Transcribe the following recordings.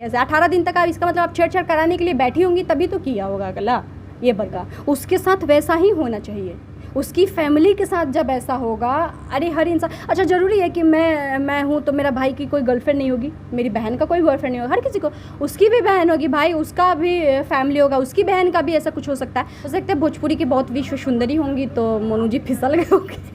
ऐसे 18 दिन तक आप इसका मतलब आप छेड़छाड़ कराने के लिए बैठी होंगी तभी तो किया होगा गला ये बड़का। उसके साथ वैसा ही होना चाहिए, उसकी फैमिली के साथ जब ऐसा होगा। अरे हर इंसान, अच्छा ज़रूरी है कि मैं हूँ तो मेरा भाई की कोई गर्लफ्रेंड नहीं होगी, मेरी बहन का कोई बॉयफ्रेंड नहीं होगा, हर किसी को उसकी भी बहन होगी, भाई उसका भी फैमिली होगा, उसकी बहन का भी ऐसा कुछ हो सकता है भोजपुरी की बहुत विश्व सुंदरी होंगी तो मोनू जी फिसल गए होंगे।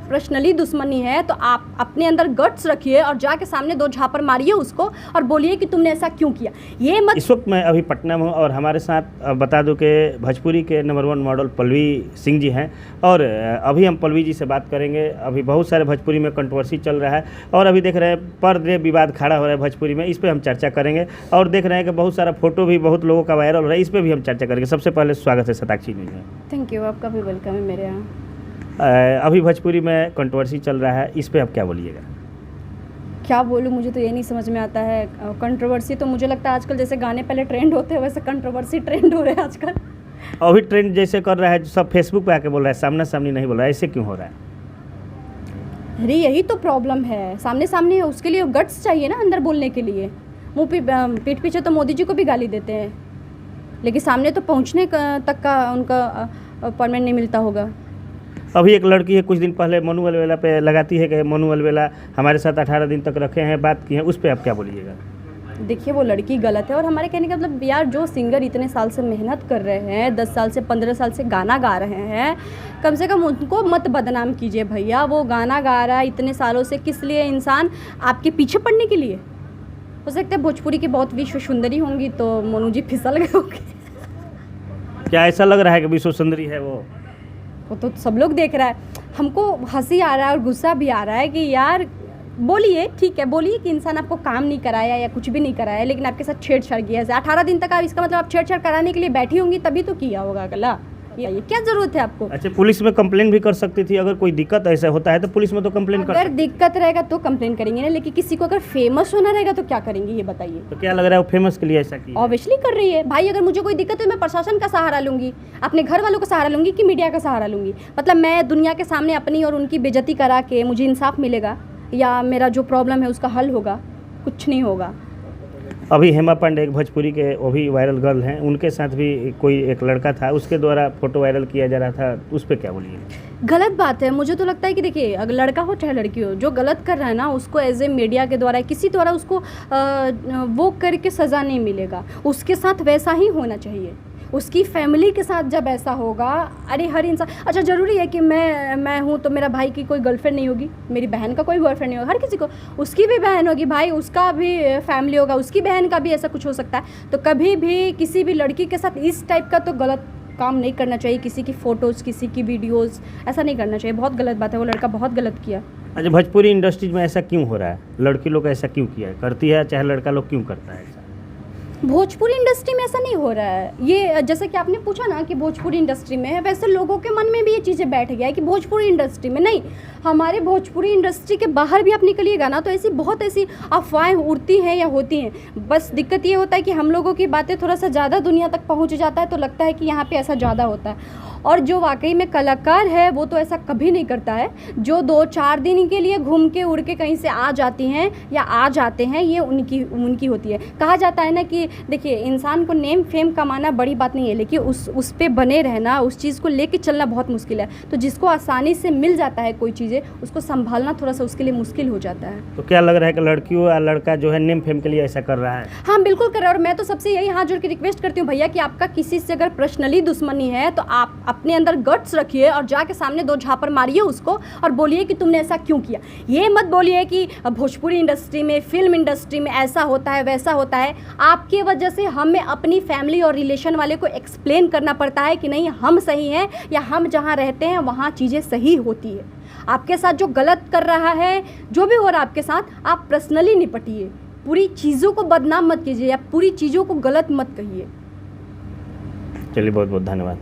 पर्सनली दुश्मनी है तो आप अपने अंदर गट्स रखिए और जाके सामने 2 झापड़ मारिए उसको और बोलिए कि तुमने ऐसा क्यों किया। ये मत। इस वक्त मैं अभी पटना में हूँ और हमारे साथ बता दूं कि भोजपुरी के नंबर 1 मॉडल पल्लवी सिंह जी हैं और अभी हम पल्लवी जी से बात करेंगे। अभी बहुत सारे भोजपुरी में कंट्रोवर्सी चल रहा है और अभी देख रहे हैं पर डे विवाद खड़ा हो रहा है भोजपुरी में, इस पर हम चर्चा करेंगे। और देख रहे हैं कि बहुत सारा फोटो भी बहुत लोगों का वायरल हो रहा है, इस पर भी हम चर्चा करेंगे। सबसे पहले स्वागत है शताक्षी जी में। थैंक यू, आपका भी वेलकम है मेरे यहाँ। अभी भोजपुरी में कंट्रोवर्सी चल रहा है, इस पे आप क्या बोलिएगा? क्या बोलूँ, मुझे तो ये नहीं समझ में आता है। कंट्रोवर्सी तो मुझे लगता है आजकल जैसे गाने पहले ट्रेंड होते हैं वैसे कंट्रोवर्सी ट्रेंड हो रहे हैं आजकल। अभी ट्रेंड जैसे कर रहा है सब फेसबुक पे आके बोल रहा है, सामने सामने नहीं बोल रहा है, ऐसे क्यों हो रहा है? अरे यही तो प्रॉब्लम है, सामने सामने उसके लिए गट्स चाहिए ना अंदर बोलने के लिए। मुँह पीठ पीछे तो मोदी जी को भी गाली देते हैं, लेकिन सामने तो पहुँचने तक का उनका परमिट नहीं मिलता होगा। अभी एक लड़की है कुछ दिन पहले मोनू अलवेला पे लगाती है कि मोनू अलवेला हमारे साथ 18 दिन तक रखे हैं, बात की है, उस पर आप क्या बोलिएगा? देखिए वो लड़की गलत है और हमारे कहने का मतलब यार जो सिंगर इतने साल से मेहनत कर रहे हैं, 10 साल से 15 साल से गाना गा रहे हैं, कम से कम उनको मत बदनाम कीजिए भैया। वो गाना गा रहा है इतने सालों से, किस लिए इंसान आपके पीछे पड़ने के लिए? हो सकता है भोजपुरी की बहुत विश्व सुंदरी होंगी तो मोनू जी फिसल गए होंगे। क्या ऐसा लग रहा है कि विश्व सुंदरी है वो तो सब लोग देख रहा है। हमको हंसी आ रहा है और गुस्सा भी आ रहा है कि यार बोलिए, ठीक है बोलिए कि इंसान आपको काम नहीं कराया या कुछ भी नहीं कराया, लेकिन आपके साथ छेड़छाड़ किया है 18 दिन तक। आप इसका मतलब आप छेड़छाड़ कराने के लिए बैठी होंगी तभी तो किया होगा गला। ये क्या जरूरत है आपको? अच्छा, पुलिस में कंप्लेन भी कर सकती थी, अगर कोई दिक्कत ऐसा होता है तो पुलिस में तो कंप्लेन कर। अगर दिक्कत रहेगा तो कंप्लेन करेंगे ना, लेकिन किसी को अगर फेमस होना रहेगा तो क्या करेंगे ये बताइए? तो क्या लग रहा है वो फेमस के लिए ऐसा किया? ऑब्वियसली कर रही है भाई। अगर मुझे कोई दिक्कत है मैं प्रशासन का सहारा लूंगी, अपने घर वालों का सहारा लूंगी कि मीडिया का सहारा लूंगी? मतलब मैं दुनिया के सामने अपनी और उनकी बेइज्जती करा के मुझे इंसाफ मिलेगा या मेरा जो प्रॉब्लम है उसका हल होगा? कुछ नहीं होगा। अभी हेमा पांडे एक भोजपुरी के वो भी वायरल गर्ल हैं, उनके साथ भी कोई एक लड़का था, उसके द्वारा फोटो वायरल किया जा रहा था, उस पर क्या बोलिए? गलत बात है। मुझे तो लगता है कि देखिए अगर लड़का हो चाहे लड़की हो, जो गलत कर रहा है ना उसको एज ए मीडिया के द्वारा किसी द्वारा उसको वो करके सज़ा नहीं मिलेगा। उसके साथ वैसा ही होना चाहिए, उसकी फैमिली के साथ जब ऐसा होगा। अरे हर इंसान, अच्छा ज़रूरी है कि मैं हूँ तो मेरा भाई की कोई गर्लफ्रेंड नहीं होगी, मेरी बहन का कोई बॉयफ्रेंड नहीं होगा, हर किसी को उसकी भी बहन होगी, भाई उसका भी फैमिली होगा, उसकी बहन का भी ऐसा कुछ हो सकता है। तो कभी भी किसी भी लड़की के साथ इस टाइप का तो गलत काम नहीं करना चाहिए। किसी की फ़ोटोज़, किसी की वीडियोज़ ऐसा नहीं करना चाहिए, बहुत गलत बात है। वो लड़का बहुत गलत किया। अच्छा, भोजपुरी इंडस्ट्री में ऐसा क्यों हो रहा है? लड़की लोग ऐसा क्यों किया करती है, चाहे लड़का लोग क्यों करता है ऐसा? भोजपुरी इंडस्ट्री में ऐसा नहीं हो रहा है। ये जैसे कि आपने पूछा ना कि भोजपुरी इंडस्ट्री में है, वैसे लोगों के मन में भी ये चीज़ें बैठ गया है कि भोजपुरी इंडस्ट्री में नहीं, हमारे भोजपुरी इंडस्ट्री के बाहर भी आप निकलिएगा ना तो ऐसी बहुत ऐसी अफवाहें उड़ती हैं या होती हैं। बस दिक्कत ये होता है कि हम लोगों की बातें थोड़ा सा ज़्यादा दुनिया तक पहुँच जाता है तो लगता है कि यहाँ पर ऐसा ज़्यादा होता है। और जो वाकई में कलाकार है वो तो ऐसा कभी नहीं करता है। जो 2-4 दिन के लिए घूम के उड़ के कहीं से आ जाती हैं या आ जाते हैं, ये उनकी होती है। कहा जाता है ना कि देखिए इंसान को नेम फेम कमाना बड़ी बात नहीं है, लेकिन उस पे बने रहना, उस चीज़ को लेके चलना बहुत मुश्किल है। तो जिसको आसानी से मिल जाता है कोई चीज़ें, उसको संभालना थोड़ा सा उसके लिए मुश्किल हो जाता है। तो क्या लग रहा है कि लड़कियों या लड़का जो है नेम फेम के लिए ऐसा कर रहा है? हाँ बिल्कुल कर रहा है। और मैं तो सबसे यही हाथ जोड़ के रिक्वेस्ट करती हूँ भैया कि आपका किसी से अगर पर्सनली दुश्मनी है तो आप अपने अंदर गट्स रखिए और जाके सामने 2 झापड़ मारिए उसको और बोलिए कि तुमने ऐसा क्यों किया। ये मत बोलिए कि भोजपुरी इंडस्ट्री में, फिल्म इंडस्ट्री में ऐसा होता है वैसा होता है। आपकी वजह से हमें अपनी फैमिली और रिलेशन वाले को एक्सप्लेन करना पड़ता है कि नहीं हम सही हैं या हम जहाँ रहते हैं वहाँ चीज़ें सही होती है। आपके साथ जो गलत कर रहा है, जो भी हो रहा है आपके साथ, आप पर्सनली निपटिए। पूरी चीज़ों को बदनाम मत कीजिए या पूरी चीज़ों को गलत मत कहिए। चलिए, बहुत बहुत धन्यवाद।